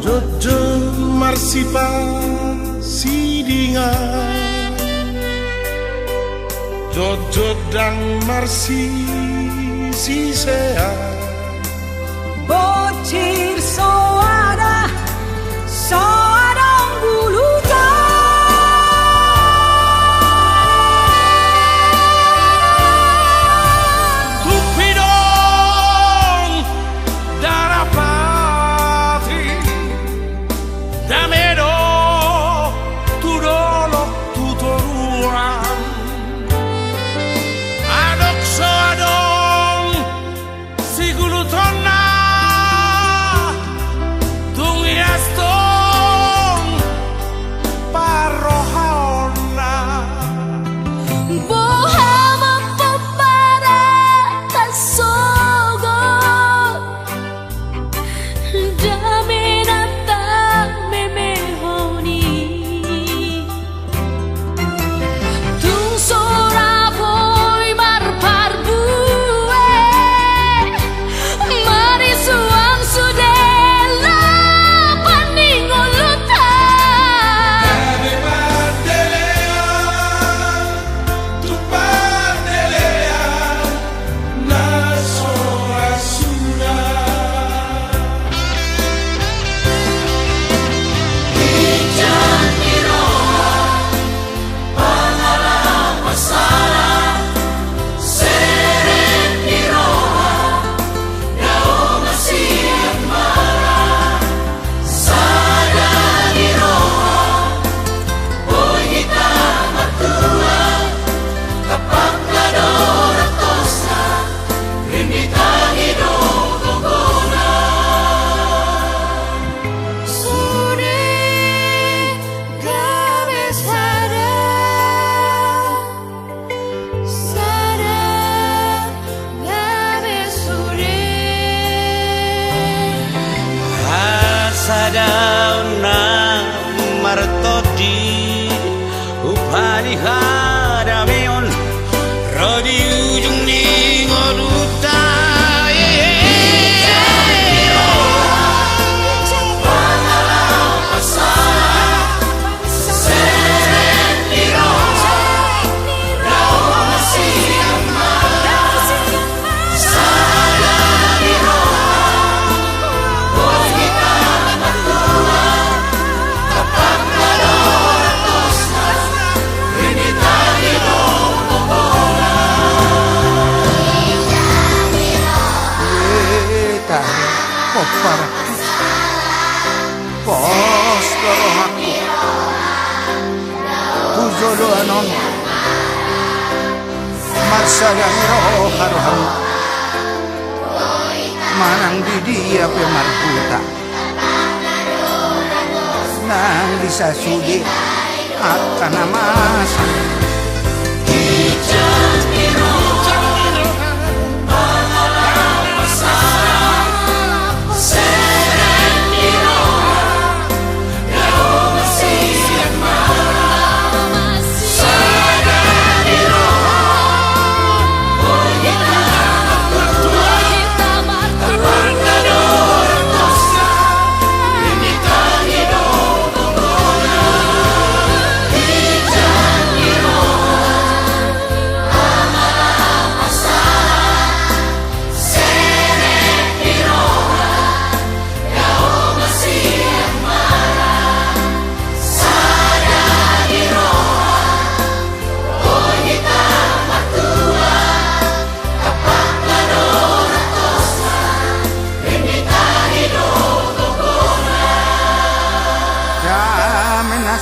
Dodo marsipa sidinga Dodo dang marsi sisea Bocil soada guluta Tupidong darapati Damero tudolok tutoruan Adok soadong sigulutona Sadauna martodi upani hadameon rodi ujung ningoruta para pos korohaku pujolo anon marsagangiro haroham manang didia pe marbuta nang bisa sudi akan amasa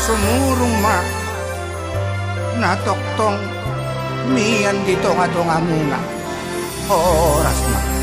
sumurong ma natoktong miyan dito nga muna oras na